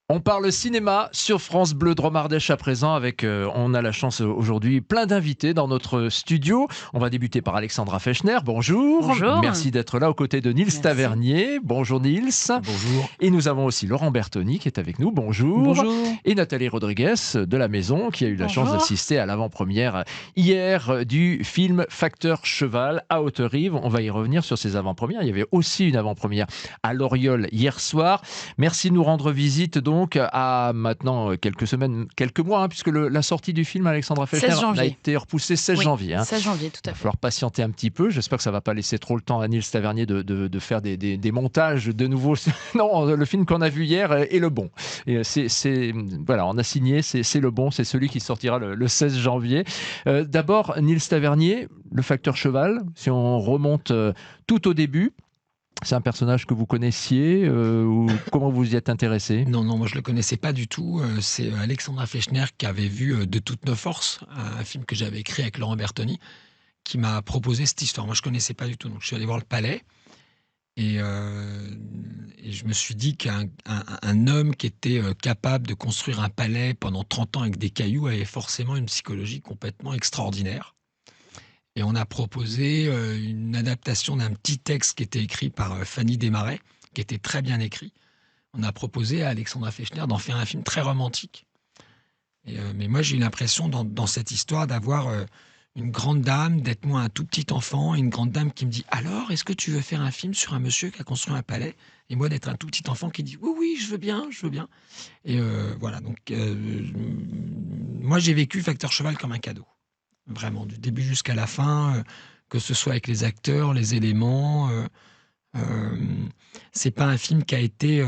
On parle cinéma sur France Bleu Dromardèche à présent avec, on a la chance aujourd'hui plein d'invités dans notre studio. On va débuter par Alexandra Fechner. Bonjour, Bonjour, merci d'être là aux côtés de Nils merci. Tavernier. Bonjour Nils. Bonjour. Et nous avons aussi Laurent Bertoni qui est avec nous. Bonjour. Bonjour. Et Nathalie Rodriguez de la maison qui a eu la chance Bonjour. d'assister à l'avant-première hier du film Facteur Cheval à Haute-Rive. On va y revenir sur ces avant-premières. Il y avait aussi une avant-première à Loriol hier soir. Merci de nous rendre visite donc à maintenant quelques semaines, quelques mois, puisque la sortie du film Alexandra Fechner 16 a janvier. été repoussée 16 Oui, janvier. 16 janvier, tout Il à va fait. falloir patienter un petit peu. J'espère que ça ne va pas laisser trop le temps à Nils Tavernier de faire des montages de nouveau. Non, le film qu'on a vu hier est le bon. Et voilà, on a signé, c'est le bon, c'est celui qui sortira le 16 janvier. D'abord, Nils Tavernier, le facteur cheval, si on remonte tout au début, c'est un personnage que vous connaissiez ou comment vous y êtes intéressé? Non, non, moi je le connaissais pas du tout. C'est Alexandra Fechner qui avait vu De toutes nos forces, un film que j'avais écrit avec Laurent Bertoni, qui m'a proposé cette histoire. Moi je connaissais pas du tout, donc je suis allé voir le palais et je me suis dit qu'un homme qui était capable de construire un palais pendant 30 ans avec des cailloux avait forcément une psychologie complètement extraordinaire. Et on a proposé une adaptation d'un petit texte qui était écrit par Fanny Desmarais, qui était très bien écrit. On a proposé à Alexandra Fechner d'en faire un film très romantique. Mais moi, j'ai eu l'impression dans cette histoire d'avoir une grande dame, d'être moi un tout petit enfant, et une grande dame qui me dit « Alors, est-ce que tu veux faire un film sur un monsieur qui a construit un palais ?» Et moi, d'être un tout petit enfant qui dit « Oui, oui, je veux bien, je veux bien. » Et voilà, donc moi, j'ai vécu Facteur Cheval comme un cadeau. Vraiment, du début jusqu'à la fin, que ce soit avec les acteurs, les éléments. Euh, c'est pas un film qui a été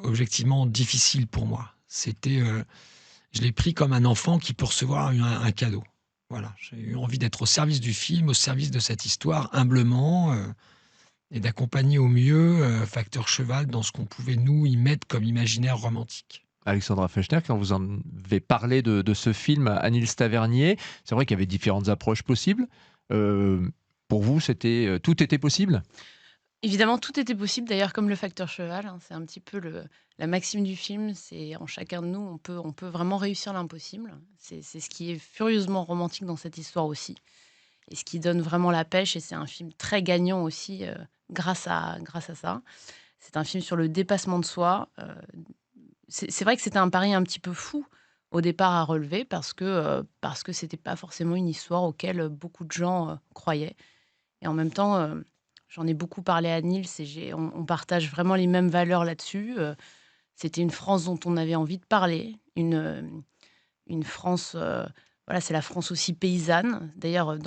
objectivement difficile pour moi. Je l'ai pris comme un enfant qui peut recevoir un cadeau. Voilà, j'ai eu envie d'être au service du film, au service de cette histoire, humblement, et d'accompagner au mieux Facteur Cheval dans ce qu'on pouvait nous y mettre comme imaginaire romantique. Alexandra Fechner, quand vous en avez parlé de ce film à Nils Tavernier, c'est vrai qu'il y avait différentes approches possibles. Euh, pour vous, tout était possible? Évidemment, tout était possible, d'ailleurs, comme le facteur cheval, hein, c'est un petit peu la maxime du film, c'est en chacun de nous, on peut vraiment réussir l'impossible. C'est ce qui est furieusement romantique dans cette histoire aussi, et ce qui donne vraiment la pêche, et c'est un film très gagnant aussi grâce à ça. C'est un film sur le dépassement de soi. C'est vrai que c'était un pari un petit peu fou au départ à relever parce que c'était pas forcément une histoire auquel beaucoup de gens croyaient. Et en même temps, j'en ai beaucoup parlé à Nils et on partage vraiment les mêmes valeurs là-dessus. C'était une France dont on avait envie de parler, une France, voilà, c'est la France aussi paysanne. D'ailleurs,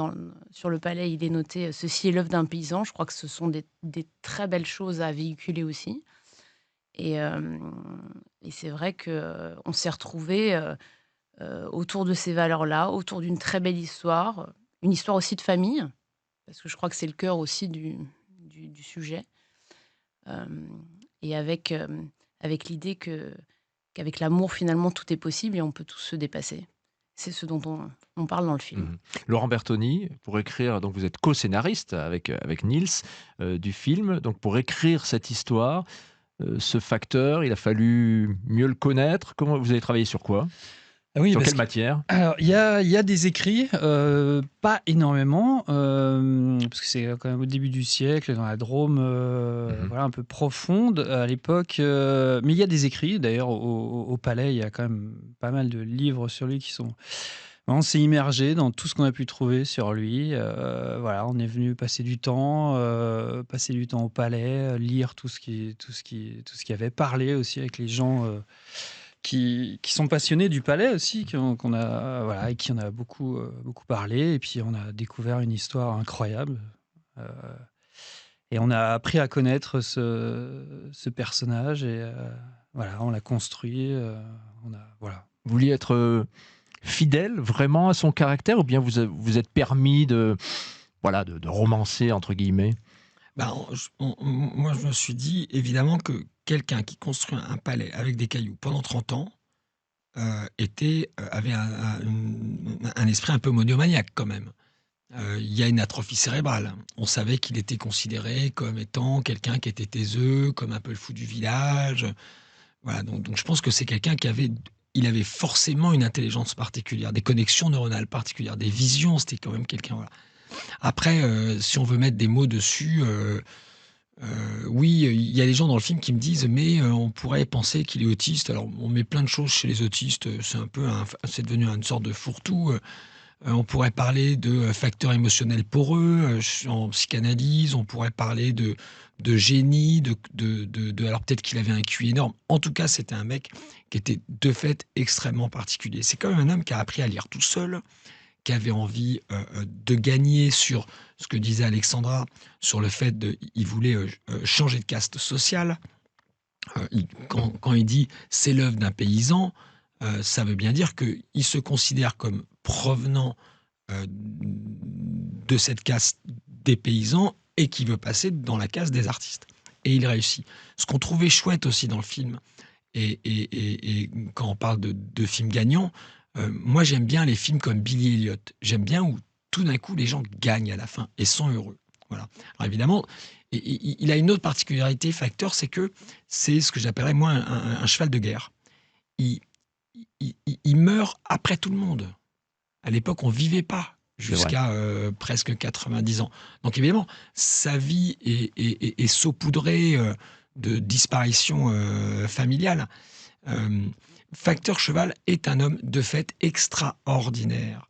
sur le palais, il est noté ceci est l'œuvre d'un paysan. Je crois que ce sont des très belles choses à véhiculer aussi. Et c'est vrai qu'on s'est retrouvés autour de ces valeurs-là, autour d'une très belle histoire, une histoire aussi de famille, parce que je crois que c'est le cœur aussi du sujet. Et avec l'idée qu'avec l'amour, finalement, tout est possible et on peut tous se dépasser. C'est ce dont on parle dans le film. Mhm. Laurent Bertoni, pour écrire, donc vous êtes co-scénariste avec Nils du film, donc pour écrire cette histoire, ce facteur, il a fallu mieux le connaître. Comment vous avez travaillé sur quoi? Ah oui, Sur parce quelle que matière? alors il y a des écrits, pas énormément, parce que c'est quand même au début du siècle, dans la Drôme, Mhm. voilà, un peu profonde à l'époque, mais il y a des écrits. D'ailleurs, au Palais, il y a quand même pas mal de livres sur lui qui sont on s'est immergé dans tout ce qu'on a pu trouver sur lui, voilà, on est venu passer du temps au Palais, lire tout ce qui avait, parler aussi avec les gens, qui sont passionnés du palais aussi, qu'on a, voilà, avec qui on a beaucoup parlé. Et puis on a découvert une histoire incroyable. euh, et on a appris à connaître ce personnage. Et voilà, on l'a construit. Voilà. Vous vouliez être fidèle vraiment à son caractère ou bien vous êtes permis de romancer entre guillemets? Moi, je me suis dit, évidemment, que quelqu'un qui construit un palais avec des cailloux pendant 30 ans avait un esprit un peu monomaniaque quand même. Il y a une atrophie cérébrale. On savait qu'il était considéré comme étant quelqu'un qui était taiseux, comme un peu le fou du village, Voilà, donc je pense que c'est quelqu'un il avait forcément une intelligence particulière, des connexions neuronales particulières, des visions. C'était quand même quelqu'un. Voilà. Après, si on veut mettre des mots dessus, oui, il y a des gens dans le film qui me disent, mais on pourrait penser qu'il est autiste. Alors, on met plein de choses chez les autistes. C'est un peu, c'est devenu une sorte de fourre-tout. On pourrait parler de facteurs émotionnels poreux en psychanalyse. On pourrait parler de génie, alors peut-être qu'il avait un QI énorme. En tout cas, c'était un mec qui était de fait extrêmement particulier. C'est quand même un homme qui a appris à lire tout seul, qui avait envie de gagner sur ce que disait Alexandra, sur le fait il voulait changer de caste sociale. Quand il dit c'est l'œuvre d'un paysan, ça veut bien dire qu'il se considère comme provenant de cette caste des paysans et qui veut passer dans la caste des artistes. Et il réussit. Ce qu'on trouvait chouette aussi dans le film, et quand on parle de films gagnants, moi j'aime bien les films comme Billy Elliot. J'aime bien où tout d'un coup les gens gagnent à la fin et sont heureux. Voilà. Alors évidemment, il a une autre particularité, Facteur, c'est que c'est ce que j'appellerais moi un cheval de guerre. Il, il meurt après tout le monde. À l'époque, on vivait pas jusqu'à presque 90 ans. Donc évidemment, sa vie est saupoudrée de disparitions familiales. Facteur Cheval est un homme de fait extraordinaire.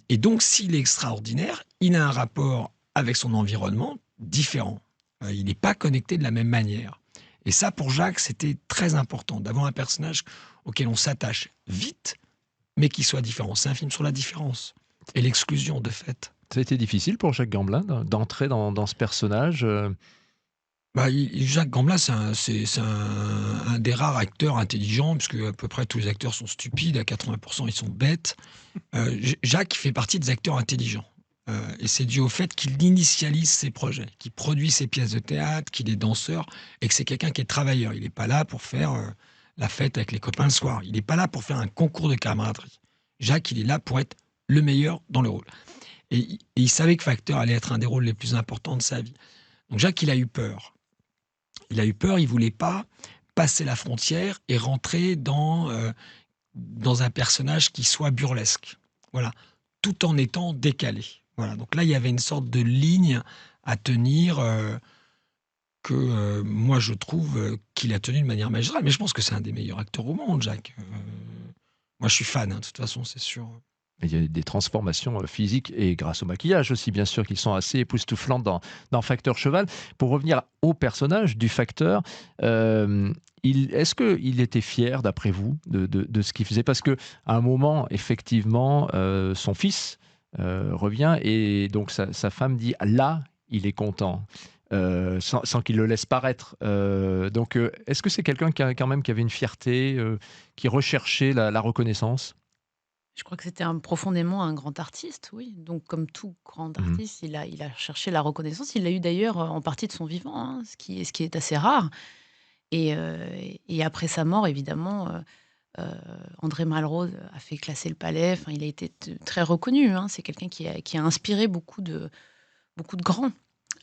Et donc, s'il est extraordinaire, il a un rapport avec son environnement différent. Il n'est pas connecté de la même manière. Et ça, pour Jacques, c'était très important, d'avoir un personnage auquel on s'attache vite, mais qui soit différent. C'est un film sur la différence et l'exclusion, de fait. Ça a été difficile pour Jacques Gamblin d'entrer dans ce personnage. Jacques Gamblin, c'est un des rares acteurs intelligents, puisque à peu près tous les acteurs sont stupides, à 80% ils sont bêtes. Jacques fait partie des acteurs intelligents. Et c'est dû au fait qu'il initialise ses projets, qu'il produit ses pièces de théâtre, qu'il est danseur, et que c'est quelqu'un qui est travailleur. Il n'est pas là pour faire la fête avec les copains le soir. Il n'est pas là pour faire un concours de camaraderie. Jacques, il est là pour être le meilleur dans le rôle. Et il savait que Facteur allait être un des rôles les plus importants de sa vie. Donc Jacques, il a eu peur. Il a eu peur, il voulait pas passer la frontière et rentrer dans un personnage qui soit burlesque. Voilà, tout en étant décalé. Voilà, donc là, il y avait une sorte de ligne à tenir que moi, je trouve qu'il a tenu de manière magistrale. Mais je pense que c'est un des meilleurs acteurs au monde, Jacques. Moi, je suis fan, de toute façon, c'est sûr. Il y a des transformations physiques et grâce au maquillage aussi, bien sûr, qui sont assez époustouflantes dans Facteur Cheval. Pour revenir au personnage du Facteur, est-ce qu'il était fier, d'après vous, de ce qu'il faisait? Parce qu'à un moment, effectivement, son fils revient et donc sa femme dit là, il est content. Sans qu'il le laisse paraître. Donc, est-ce que c'est quelqu'un quand même qui avait une fierté, qui recherchait la reconnaissance? Je crois que c'était profondément un grand artiste, oui. Donc, comme tout grand Mmh. artiste, il a cherché la reconnaissance. Il l'a eu d'ailleurs en partie de son vivant, hein, ce qui est assez rare. Et après sa mort, évidemment, André Malraux a fait classer le palais. Enfin, il a été très reconnu, hein. C'est quelqu'un qui a inspiré beaucoup de grands.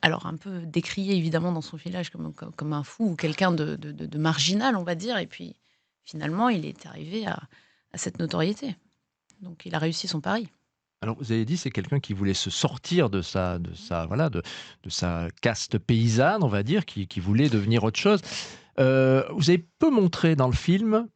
Alors, un peu décrié, évidemment, dans son village comme un fou ou quelqu'un de marginal, on va dire. Et puis, finalement, il est arrivé à cette notoriété. Donc, il a réussi son pari. Alors, vous avez dit, c'est quelqu'un qui voulait se sortir voilà, de sa caste paysanne, on va dire, qui voulait devenir autre chose. Vous avez peu montré dans le film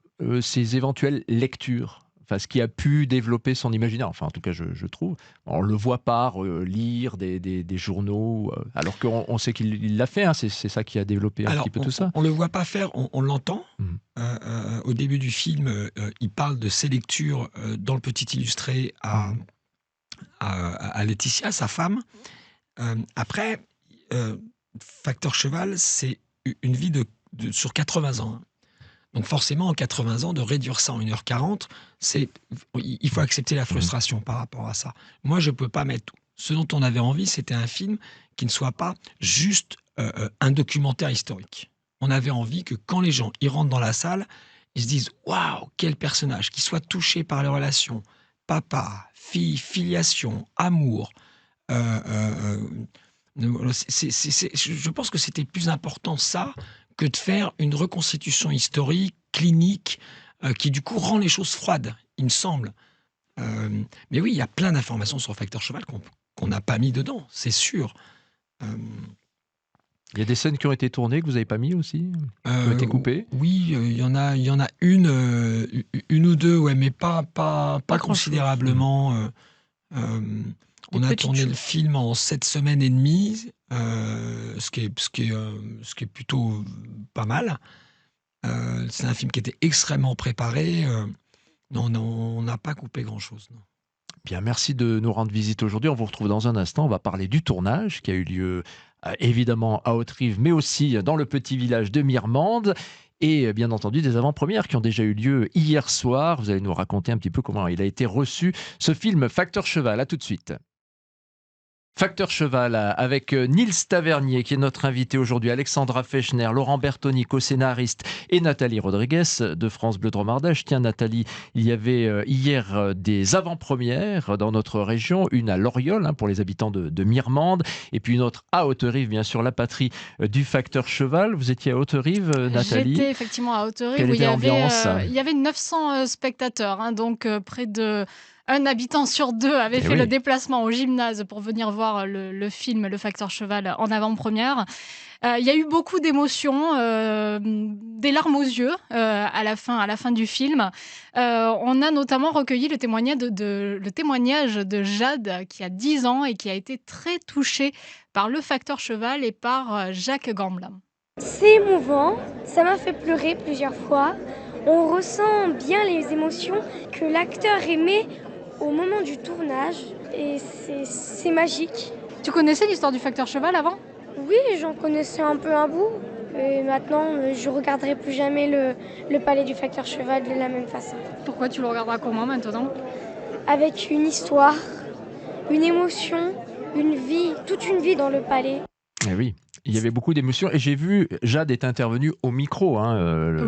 ses éventuelles lectures, enfin, ce qui a pu développer son imaginaire. Enfin, en tout cas, je trouve. On le voit pas lire des journaux, alors qu'on sait qu'il l'a fait. Hein, c'est ça qui a développé un Alors, petit peu tout ça. on le voit pas faire, on l'entend. Mhm. Au début du film, il parle de ses lectures dans le petit illustré à Laetitia, sa femme. Après, Facteur Cheval, c'est une vie sur 80 ans. Hein. Donc forcément, en 80 ans, de réduire ça en 1h40, il faut accepter la frustration par rapport à ça. Moi, je ne peux pas mettre tout. Ce dont on avait envie, c'était un film qui ne soit pas juste un documentaire historique. On avait envie que quand les gens y rentrent dans la salle, ils se disent « Waouh, quel personnage !» Qu'ils soient touchés par les relations. Papa, fille, filiation, amour. Je pense que c'était plus important ça que de faire une reconstitution historique, clinique, qui du coup rend les choses froides, il me semble. Mais oui, il y a plein d'informations sur Facteur Cheval qu'on n'a pas mis dedans, c'est sûr. Euh, Il y a des scènes qui ont été tournées que vous n'avez pas mis aussi, qui ont été coupées. Oui, il y en a une ou deux, ouais, mais pas considérablement. On a tourné le film en 7 semaines et demie, ce qui est plutôt pas mal. C'est un film qui était extrêmement préparé. Non, on n'a pas coupé grand-chose. Non. Bien, merci de nous rendre visite aujourd'hui. On vous retrouve dans un instant. On va parler du tournage qui a eu lieu évidemment à Haute-Rive, mais aussi dans le petit village de Mirmande. Et bien entendu, des avant-premières qui ont déjà eu lieu hier soir. Vous allez nous raconter un petit peu comment il a été reçu, ce film Facteur Cheval. À tout de suite. Facteur Cheval avec Nils Tavernier qui est notre invité aujourd'hui, Alexandra Fechner, Laurent Bertoni, co-scénariste et Nathalie Rodriguez de France Bleu Dromardèche. Tiens Nathalie, il y avait hier des avant-premières dans notre région, une à Loriol pour les habitants de Mirmande et puis une autre à Haute-Rive, bien sûr la patrie du Facteur Cheval. Vous étiez à Haute-Rive, Nathalie? J'étais effectivement à Haute-Rive. Quelle était l'ambiance? Il y avait 900 spectateurs, donc près de... Un habitant sur 2 avait fait le déplacement au gymnase pour venir voir le film Le Facteur Cheval en avant-première. Il y a eu beaucoup d'émotions, des larmes aux yeux à la fin du film. On a notamment recueilli le témoignage de Jade, qui a 10 ans et qui a été très touchée par Le Facteur Cheval et par Jacques Gamblin. C'est émouvant, ça m'a fait pleurer plusieurs fois. On ressent bien les émotions que l'acteur aimait au moment du tournage et c'est magique. Tu connaissais l'histoire du Facteur Cheval avant ? Oui, j'en connaissais un peu un bout. Et maintenant, je ne regarderai plus jamais le palais du Facteur Cheval de la même façon. Pourquoi tu le regarderas comment maintenant ? Avec une histoire, une émotion, une vie, toute une vie dans le palais. Eh oui. Il y avait beaucoup d'émotions et j'ai vu Jade est intervenue au micro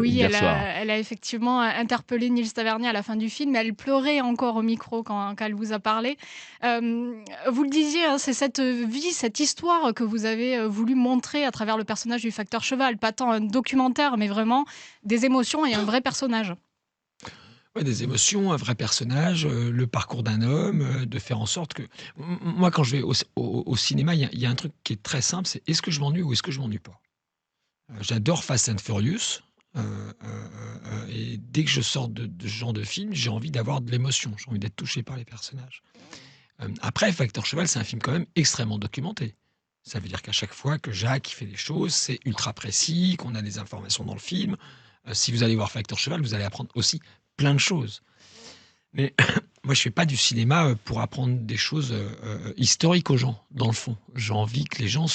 hier soir. Elle a effectivement interpellé Nils Tavernier à la fin du film. Elle pleurait encore au micro quand elle vous a parlé. Vous le disiez, c'est cette vie, cette histoire que vous avez voulu montrer à travers le personnage du Facteur Cheval. Pas tant un documentaire, mais vraiment des émotions et un vrai personnage. Ouais, des émotions, un vrai personnage, le parcours d'un homme, de faire en sorte que... Moi, quand je vais au cinéma, il y a un truc qui est très simple, c'est est-ce que je m'ennuie ou est-ce que je m'ennuie pas? J'adore Fast and Furious, et dès que je sors de ce genre de film, j'ai envie d'avoir de l'émotion, j'ai envie d'être touché par les personnages. Après, Facteur Cheval, c'est un film quand même extrêmement documenté. Ça veut dire qu'à chaque fois que Jacques fait les choses, c'est ultra précis, qu'on a des informations dans le film. Si vous allez voir Facteur Cheval, vous allez apprendre aussi plein de choses. Mais moi, je fais pas du cinéma pour apprendre des choses historiques aux gens, dans le fond. J'ai envie que les gens...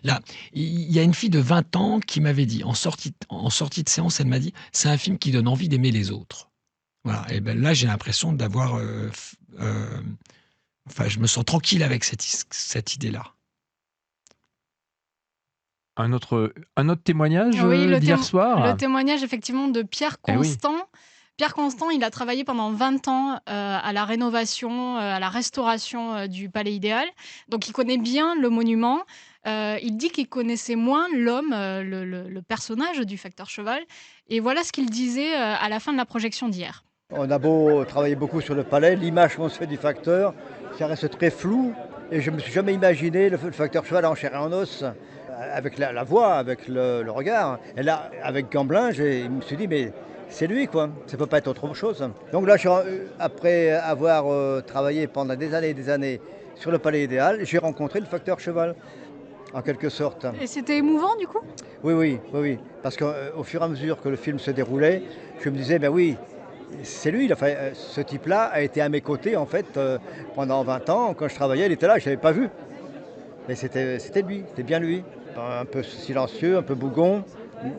Là, il y a une fille de 20 ans qui m'avait dit, en sortie de séance, elle m'a dit, c'est un film qui donne envie d'aimer les autres. Voilà. Et ben là, j'ai l'impression d'avoir... je me sens tranquille avec cette idée-là. Un autre témoignage d'hier soir. Le témoignage, effectivement, de Pierre Constant. Pierre Constant, il a travaillé pendant 20 ans à la rénovation, à la restauration du Palais Idéal. Donc, il connaît bien le monument. Il dit qu'il connaissait moins l'homme, le personnage du Facteur Cheval. Et voilà ce qu'il disait à la fin de la projection d'hier. On a beau travailler beaucoup sur le palais, l'image qu'on se fait du facteur, ça reste très flou. Et je ne me suis jamais imaginé le Facteur Cheval en chair et en os, avec la voix, avec le regard. Et là, avec Gamblin, je me suis dit, mais... c'est lui, quoi. Ça ne peut pas être autre chose. Donc là, après avoir travaillé pendant des années sur le Palais Idéal, j'ai rencontré le Facteur Cheval, en quelque sorte. Et c'était émouvant, du coup ? Oui. Parce qu'au fur et à mesure que le film se déroulait, je me disais, ben oui, c'est lui. Ce type-là a été à mes côtés, en fait, pendant 20 ans. Quand je travaillais, il était là, je ne l'avais pas vu. Mais c'était lui, c'était bien lui. Un peu silencieux, un peu bougon,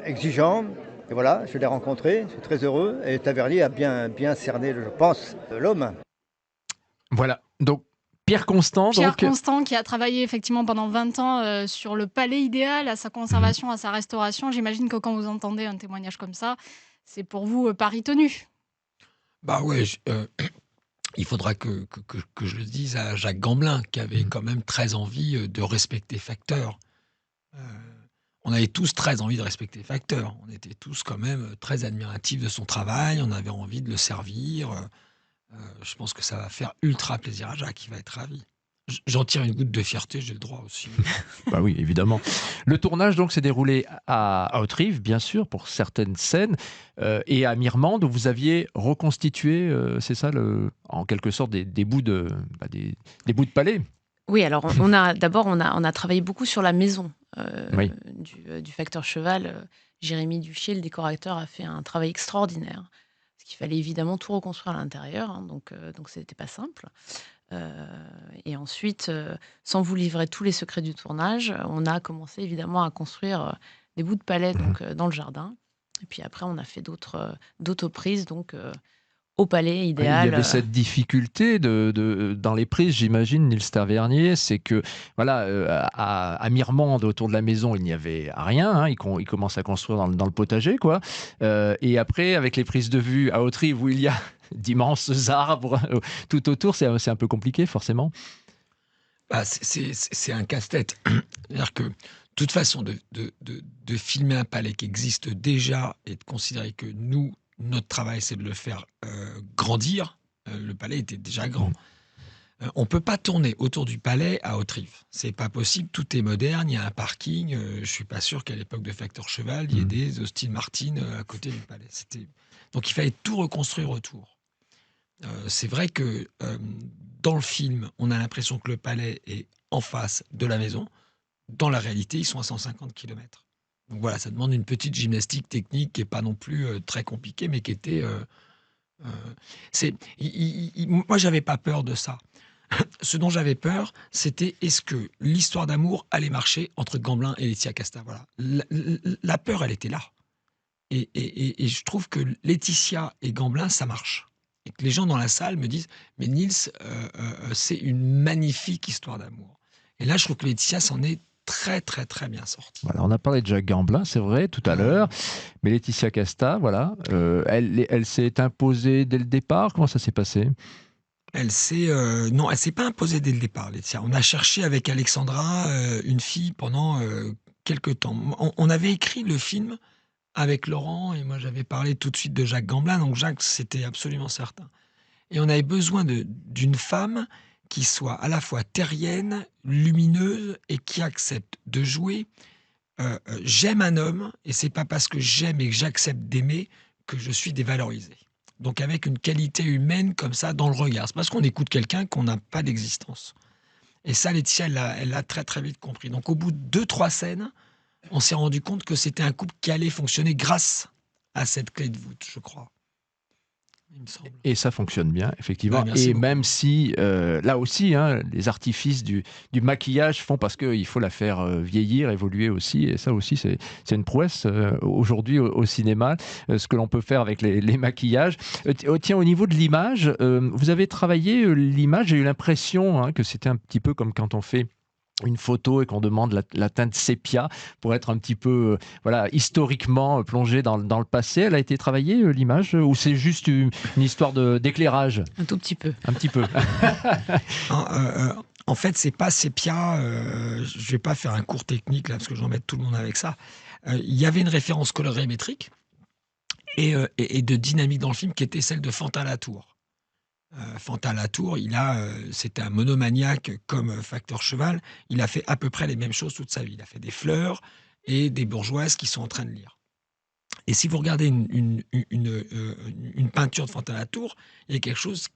exigeant. Et voilà, je l'ai rencontré, je suis très heureux. Et Tavernier a bien cerné, je pense, l'homme. Voilà, donc Pierre Constant. Pierre Constant qui a travaillé effectivement pendant 20 ans sur le Palais Idéal, à sa conservation, à sa restauration. J'imagine que quand vous entendez un témoignage comme ça, c'est pour vous pari tenu. Bah ouais, il faudra que je le dise à Jacques Gamblin, qui avait quand même très envie de respecter Facteur. on avait tous très envie de respecter le facteur. On était tous quand même très admiratifs de son travail. On avait envie de le servir. Je pense que ça va faire ultra plaisir à Jacques. Il va être ravi. J'en tire une goutte de fierté, j'ai le droit aussi. Bah oui, évidemment. Le tournage donc s'est déroulé à Haute-Rive, bien sûr, pour certaines scènes, et à Mirmande, où vous aviez reconstitué, c'est ça, en quelque sorte, des bouts des bouts de palais. Oui, alors on a travaillé beaucoup sur la maison Oui. du facteur cheval. Jérémy Duchier, le décorateur, a fait un travail extraordinaire. Parce qu'il fallait évidemment tout reconstruire à l'intérieur, hein, donc c'était pas simple. Et ensuite, sans vous livrer tous les secrets du tournage, on a commencé évidemment à construire des bouts de palais donc, dans le jardin. Et puis après, on a fait d'autres prises donc, au palais Oui, il y idéal. avait cette difficulté dans les prises, j'imagine, Nils Tavernier, c'est que voilà, à Mirmande, autour de la maison, il n'y avait rien. Hein, il commence à construire dans le potager, quoi. Et après, avec les prises de vue à Haute-Rive, où il y a d'immenses arbres tout autour, c'est un peu compliqué, forcément. Bah, c'est un casse-tête. C'est-à-dire que, de toute façon, de filmer un palais qui existe déjà et de considérer que nous, notre travail, c'est de le faire grandir, le palais était déjà grand. On ne peut pas tourner autour du palais à Haute-Rive. C'est pas possible, tout est moderne, il y a un parking. Je ne suis pas sûr qu'à l'époque de Facteur Cheval, il y ait des Austin Martin à côté du palais. Donc il fallait tout reconstruire autour. C'est vrai que dans le film, on a l'impression que le palais est en face de la maison. Dans la réalité, ils sont à 150 km. Donc voilà, ça demande une petite gymnastique technique qui n'est pas non plus très compliquée, mais qui était... moi, j'avais pas peur de ça. Ce dont j'avais peur, c'était est-ce que l'histoire d'amour allait marcher entre Gamblin et Laetitia Casta. Voilà. La peur, elle était là. Et je trouve que Laetitia et Gamblin, ça marche. Et que les gens dans la salle me disent « Mais Nils, c'est une magnifique histoire d'amour. » Et là, je trouve que Laetitia s'en est très, très, très bien sortie. Voilà, on a parlé de Jacques Gamblin, c'est vrai, tout à l'heure. Mais Laetitia Casta, voilà, elle s'est imposée dès le départ. Comment ça s'est passé ? Non, elle s'est pas imposée dès le départ, Laetitia. On a cherché avec Alexandra une fille pendant quelques temps. On avait écrit le film avec Laurent et moi j'avais parlé tout de suite de Jacques Gamblin, donc Jacques c'était absolument certain. Et on avait besoin d'une femme qui soit à la fois terrienne, lumineuse et qui accepte de jouer. J'aime un homme et c'est pas parce que j'aime et que j'accepte d'aimer que je suis dévalorisé. Donc avec une qualité humaine comme ça dans le regard. C'est parce qu'on écoute quelqu'un qu'on n'a pas d'existence. Et ça, Laetitia, elle l'a très très vite compris. Donc au bout de 2-3 scènes, on s'est rendu compte que c'était un couple qui allait fonctionner grâce à cette clé de voûte, je crois. Il me semble. Et ça fonctionne bien, effectivement. Ouais, merci et beaucoup. même si, là aussi, hein, les artifices du maquillage font parce qu'il faut la faire vieillir, évoluer aussi. Et ça aussi, c'est une prouesse aujourd'hui au cinéma, ce que l'on peut faire avec les maquillages. Tiens, au niveau de l'image, vous avez travaillé l'image. J'ai eu l'impression que c'était un petit peu comme quand on fait une photo et qu'on demande la teinte sépia pour être un petit peu voilà, historiquement plongé dans le passé. Elle a été travaillée, l'image, ou c'est juste une histoire d'éclairage ? Un tout petit peu. Un petit peu. En fait, c'est pas sépia. Je vais pas faire un cours technique là parce que j'embête tout le monde avec ça. Il y avait une référence colorimétrique et de dynamique dans le film qui était celle de Fantin Latour. Fantin Latour, c'était un monomaniaque comme Facteur Cheval. Il a fait à peu près les mêmes choses toute sa vie. Il a fait des fleurs et des bourgeoises qui sont en train de lire. Et si vous regardez une peinture de Fantin Latour, il y a quelque chose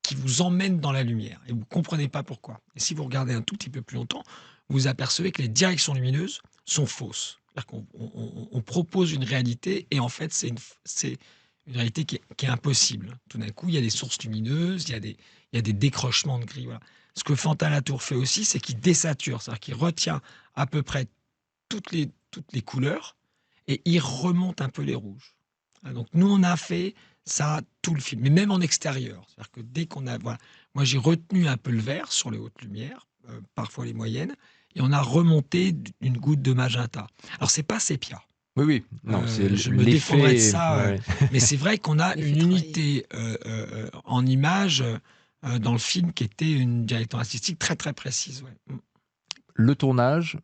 qui vous emmène dans la lumière et vous ne comprenez pas pourquoi. Et si vous regardez un tout petit peu plus longtemps, vous apercevez que les directions lumineuses sont fausses. C'est-à-dire qu'on propose une réalité et en fait, c'est une réalité qui est impossible. Tout d'un coup, il y a des sources lumineuses, il y a des décrochements de gris. Voilà. Ce que Fantin Latour fait aussi, c'est qu'il désature, c'est-à-dire qu'il retient à peu près toutes les couleurs et il remonte un peu les rouges. Donc nous, on a fait ça tout le film, mais même en extérieur. C'est-à-dire que dès qu'on a... Voilà, moi, j'ai retenu un peu le vert sur les hautes lumières, parfois les moyennes, et on a remonté une goutte de magenta. Alors, c'est pas sépia. Oui. Non, je me défendrai de ça. Ouais. Mais c'est vrai qu'on a une unité en image dans le film qui était une direction artistique très, très précise. Ouais. Le tournage,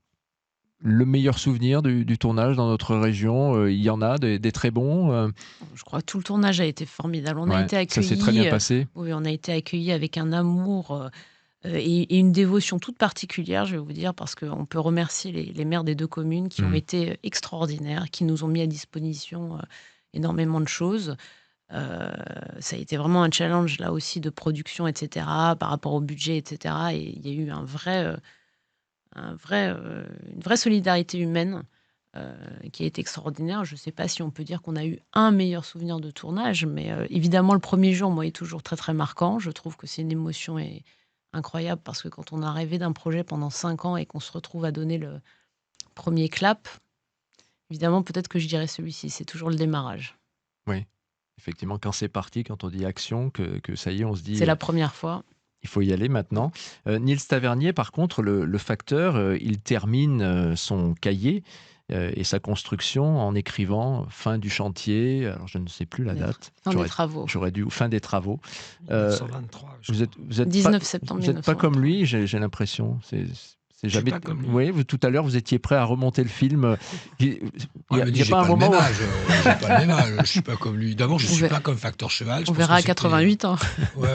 Le meilleur souvenir du tournage dans notre région, il y en a des très bons. Je crois que tout le tournage a été formidable. On a Ouais, été ça s'est très bien accueillis, passé. oui, on a été accueillis avec un amour et une dévotion toute particulière, je vais vous dire, parce qu'on peut remercier les maires des 2 communes qui ont été extraordinaires, qui nous ont mis à disposition énormément de choses. Ça a été vraiment un challenge là aussi de production, etc., par rapport au budget, etc. Et il y a eu une vraie solidarité humaine qui a été extraordinaire. Je ne sais pas si on peut dire qu'on a eu un meilleur souvenir de tournage, mais évidemment, le premier jour, moi, est toujours très, très marquant. Je trouve que c'est une émotion incroyable parce que quand on a rêvé d'un projet pendant 5 ans et qu'on se retrouve à donner le premier clap, évidemment, peut-être que je dirais celui-ci. C'est toujours le démarrage. Oui, effectivement, quand c'est parti, quand on dit action, que ça y est, on se dit C'est la première fois. il faut y aller maintenant. Niels Tavernier, par contre, le facteur, il termine son cahier et sa construction en écrivant fin du chantier. Alors, je ne sais plus la date. Fin des travaux. J'aurais dû fin des travaux. 1923. Vous êtes 19 septembre vous n'êtes pas comme lui, j'ai l'impression. C'est jamais. pas comme lui. Oui, tout à l'heure, vous étiez prêt à remonter le film. Il Il n'y a pas un moment. J'ai pas le même âge. Je suis pas comme lui. D'abord, je suis pas comme Facteur Cheval. On verra à 88 ans. Ouais.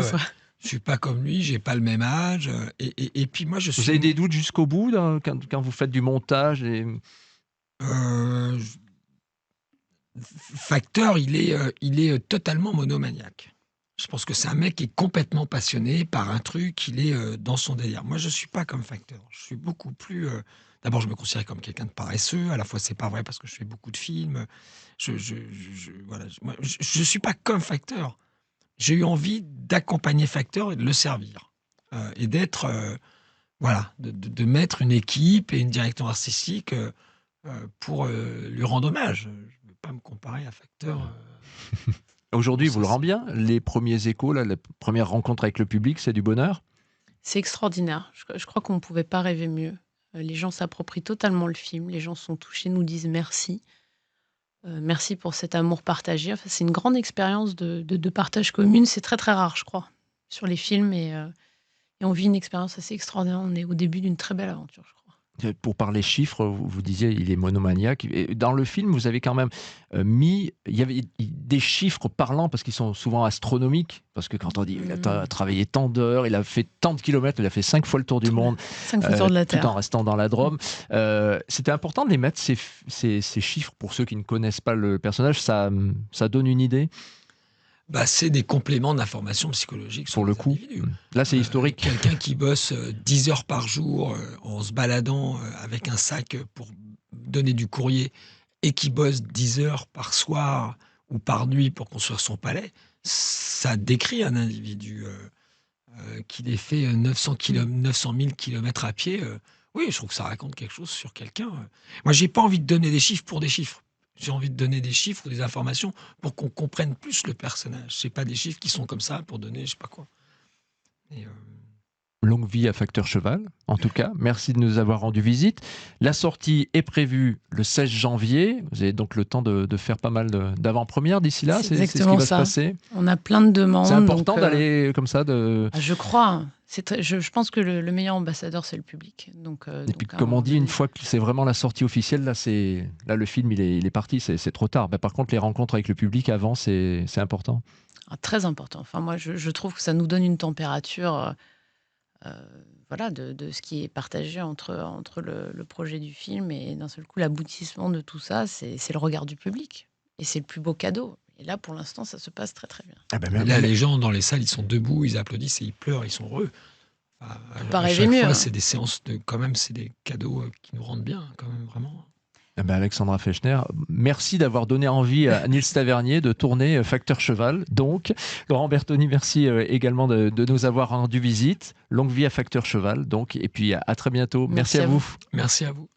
Je suis pas comme lui, j'ai pas le même âge. Et puis moi, je suis. Vous avez des doutes jusqu'au bout là, quand vous faites du montage Facteur, il est totalement monomaniaque. Je pense que c'est un mec qui est complètement passionné par un truc, il est dans son délire. Moi, je suis pas comme Facteur. Je suis beaucoup plus. D'abord, je me considère comme quelqu'un de paresseux. À la fois, c'est pas vrai parce que je fais beaucoup de films. Voilà. Je suis pas comme Facteur. J'ai eu envie d'accompagner Facteur et de le servir. Et d'être. Voilà. De mettre une équipe et une direction artistique pour lui rendre hommage. Je ne veux pas me comparer à Facteur. Aujourd'hui, vous le rend bien. Les premiers échos, là, la première rencontre avec le public, c'est du bonheur. C'est extraordinaire. Je crois qu'on ne pouvait pas rêver mieux. Les gens s'approprient totalement le film. Les gens sont touchés, nous disent merci. Merci pour cet amour partagé. Enfin, c'est une grande expérience de partage commune. C'est très, très rare, je crois, sur les films. Et on vit une expérience assez extraordinaire. On est au début d'une très belle aventure, je crois. Pour parler chiffres, vous disiez il est monomaniaque. Et dans le film, vous avez quand même il y avait des chiffres parlants parce qu'ils sont souvent astronomiques. Parce que quand on dit il a travaillé tant d'heures, il a fait tant de kilomètres, il a fait 5 fois le tour du monde, 5 fois le tour de la Terre, tout en restant dans la Drôme. C'était important de les mettre ces chiffres pour ceux qui ne connaissent pas le personnage. Ça donne une idée. C'est des compléments d'information psychologique pour le coup. Là, c'est historique. Quelqu'un qui bosse 10 heures par jour en se baladant avec un sac pour donner du courrier et qui bosse 10 heures par soir ou par nuit pour construire son palais, ça décrit un individu qui les fait 900 000 kilomètres à pied. Oui, je trouve que ça raconte quelque chose sur quelqu'un. Moi, j'ai pas envie de donner des chiffres pour des chiffres. J'ai envie de donner des chiffres ou des informations pour qu'on comprenne plus le personnage. C'est pas des chiffres qui sont comme ça pour donner je sais pas quoi. Longue vie à Facteur Cheval, en tout cas. Merci de nous avoir rendu visite. La sortie est prévue le 16 janvier. Vous avez donc le temps de faire pas mal d'avant-premières d'ici là. C'est ce qui va se passer. On a plein de demandes. C'est important d'aller comme ça. Je crois. Je pense que le meilleur ambassadeur, c'est le public. Et puis, comme on dit, une fois que c'est vraiment la sortie officielle, là le film, il est parti. C'est trop tard. Par contre, les rencontres avec le public avant, c'est important. Très important. Enfin, moi, je trouve que ça nous donne une température de ce qui est partagé entre le projet du film et d'un seul coup, l'aboutissement de tout ça, c'est le regard du public. Et c'est le plus beau cadeau. Et là, pour l'instant, ça se passe très, très bien. Là, les gens dans les salles, ils sont debout, ils applaudissent et ils pleurent, ils sont heureux. À chaque fois, c'est des séances quand même, c'est des cadeaux qui nous rendent bien, quand même, vraiment. Alexandra Fechner, merci d'avoir donné envie à Niels Tavernier de tourner Facteur Cheval. Donc, Laurent Bertoni, merci également de nous avoir rendu visite. Longue vie à Facteur Cheval. Donc, et puis à très bientôt. Merci à vous. Merci à vous.